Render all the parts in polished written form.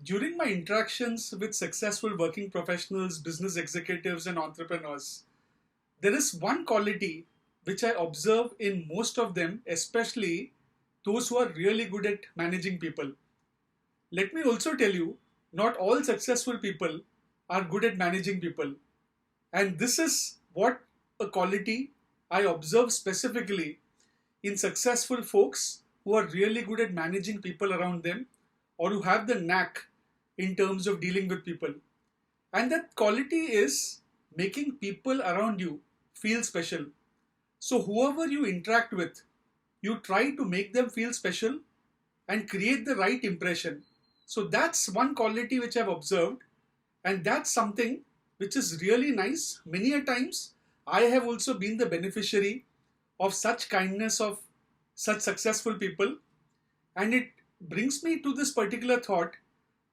During my interactions with successful working professionals, business executives, and entrepreneurs, there is one quality which I observe in most of them, especially those who are really good at managing people. Let me also tell you, not all successful people are good at managing people. And this is what a quality I observe specifically in successful folks who are really good at managing people around them or who have the knack in terms of dealing with people. And that quality is making people around you feel special. So, whoever you interact with, you try to make them feel special and create the right impression. So, that's one quality which I've observed, and that's something which is really nice. Many a times, I have also been the beneficiary of such kindness of such successful people, and it brings me to this particular thought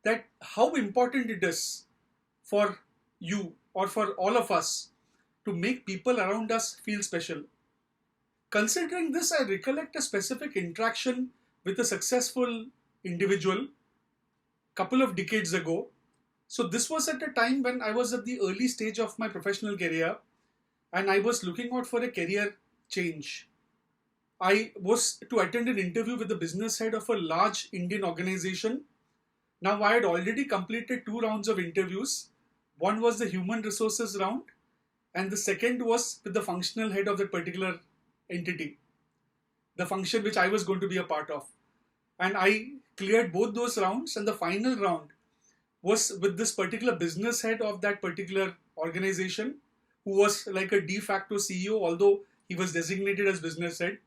that how important it is for you or for all of us to make people around us feel special. Considering this, I recollect a specific interaction with a successful individual couple of decades ago. So this was at a time when I was at the early stage of my professional career and I was looking out for a career change. I was to attend an interview with the business head of a large Indian organization. Now, I had already completed 2 rounds of interviews. One was the human resources round, and the second was with the functional head of that particular entity, the function which I was going to be a part of. And I cleared both those rounds, and the final round was with this particular business head of that particular organization, who was like a de facto CEO, although he was designated as business head.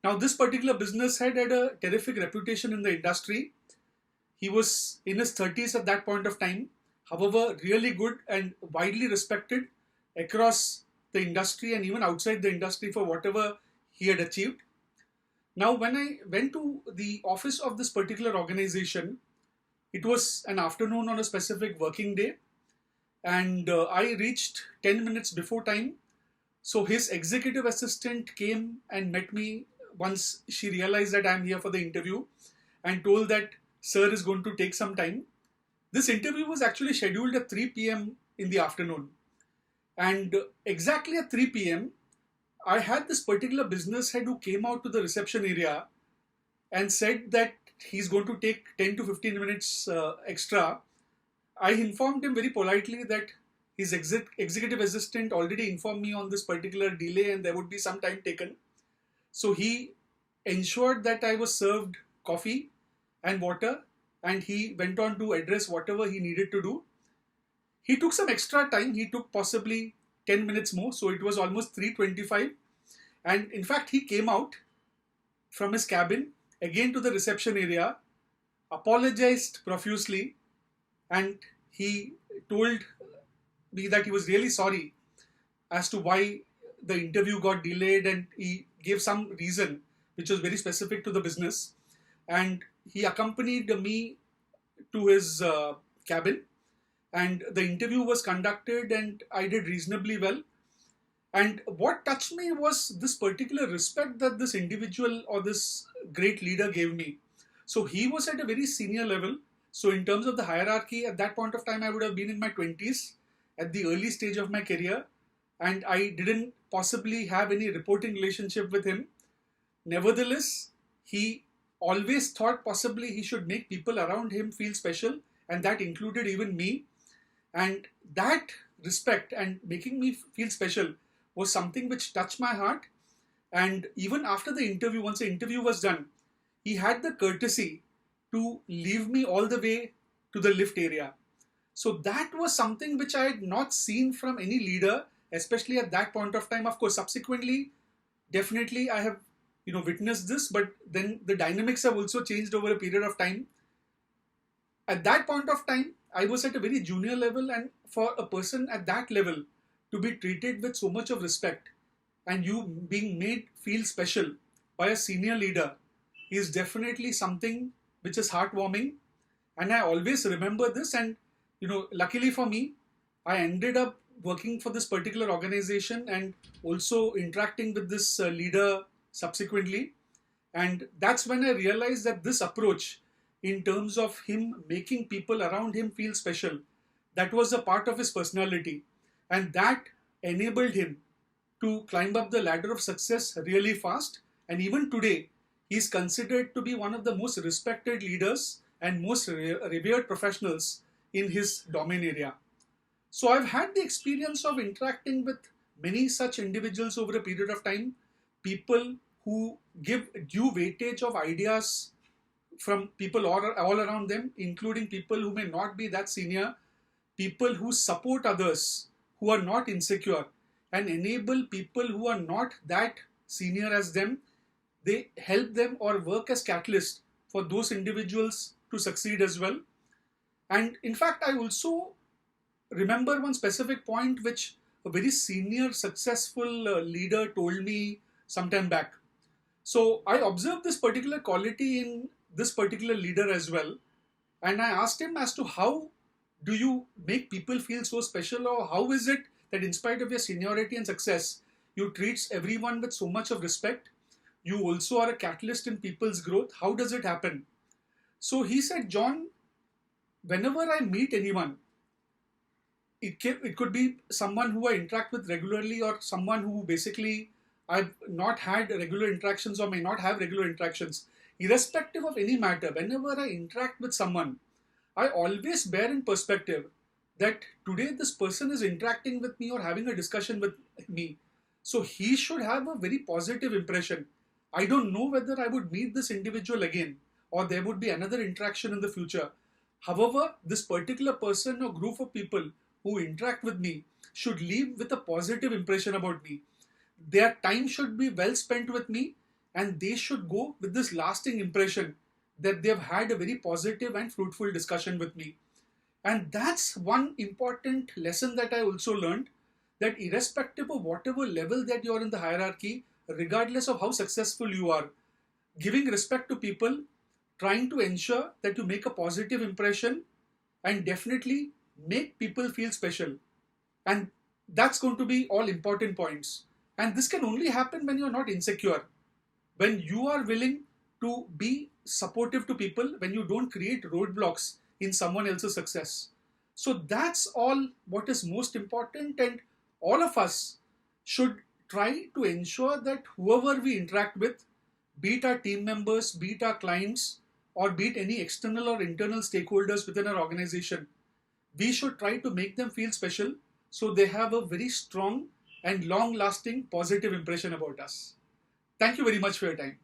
Now, this particular business head had a terrific reputation in the industry. He was in his 30s at that point of time, however, really good and widely respected across the industry and even outside the industry for whatever he had achieved. Now, when I went to the office of this particular organization, it was an afternoon on a specific working day, and I reached 10 minutes before time. So his executive assistant came and met me once she realized that I'm here for the interview and told that sir is going to take some time. This interview was actually scheduled at 3 p.m. in the afternoon. And exactly at 3 p.m., I had this particular business head who came out to the reception area and said that he's going to take 10 to 15 minutes extra. I informed him very politely that his executive assistant already informed me on this particular delay and there would be some time taken. So he ensured that I was served coffee and water, and he went on to address whatever he needed to do. He took some extra time. He took possibly 10 minutes more, so it was almost 3:25. And in fact, he came out from his cabin again to the reception area, apologized profusely, and he told me that he was really sorry as to why the interview got delayed, and he gave some reason which was very specific to the business. And he accompanied me to his cabin, and the interview was conducted and I did reasonably well. And what touched me was this particular respect that this individual or this great leader gave me. So he was at a very senior level. So in terms of the hierarchy, at that point of time, I would have been in my 20s at the early stage of my career, and I didn't possibly have any reporting relationship with him. Nevertheless, he always thought possibly he should make people around him feel special, and that included even me. And that respect and making me feel special was something which touched my heart. And even after the interview, once the interview was done, he had the courtesy to leave me all the way to the lift area. So that was something which I had not seen from any leader, especially at that point of time. Of course, subsequently, definitely I have witnessed this, but then the dynamics have also changed over a period of time. At that point of time, I was at a very junior level, and for a person at that level to be treated with so much of respect and you being made feel special by a senior leader is definitely something which is heartwarming. And I always remember this, and luckily for me, I ended up working for this particular organization and also interacting with this leader subsequently. And that's when I realized that this approach in terms of him making people around him feel special. That was a part of his personality, and that enabled him to climb up the ladder of success really fast. And even today, he is considered to be one of the most respected leaders and most revered professionals in his domain area. So I've had the experience of interacting with many such individuals over a period of time, people who give due weightage of ideas from people all around them, including people who may not be that senior, people who support others who are not insecure, and enable people who are not that senior as them. They help them or work as catalysts for those individuals to succeed as well. And in fact, I also remember one specific point which a very senior, successful leader told me some time back. So I observed this particular quality in this particular leader as well. And I asked him as to how do you make people feel so special, or how is it that in spite of your seniority and success, you treat everyone with so much of respect? You also are a catalyst in people's growth. How does it happen? So he said, John, whenever I meet anyone, it could be someone who I interact with regularly, or someone who basically I've not had regular interactions or may not have regular interactions. Irrespective of any matter, whenever I interact with someone, I always bear in perspective that today this person is interacting with me or having a discussion with me. So he should have a very positive impression. I don't know whether I would meet this individual again or there would be another interaction in the future. However, this particular person or group of people who interact with me should leave with a positive impression about me. Their time should be well spent with me, and they should go with this lasting impression that they've had a very positive and fruitful discussion with me. And that's one important lesson that I also learned, that irrespective of whatever level that you're in the hierarchy, regardless of how successful you are, giving respect to people, trying to ensure that you make a positive impression, and definitely make people feel special. And that's going to be all important points. And this can only happen when you're not insecure, when you are willing to be supportive to people, when you don't create roadblocks in someone else's success. So that's all what is most important, and all of us should try to ensure that whoever we interact with, be it our team members, be it our clients, or be it any external or internal stakeholders within our organization, we should try to make them feel special so they have a very strong and long-lasting positive impression about us. Thank you very much for your time.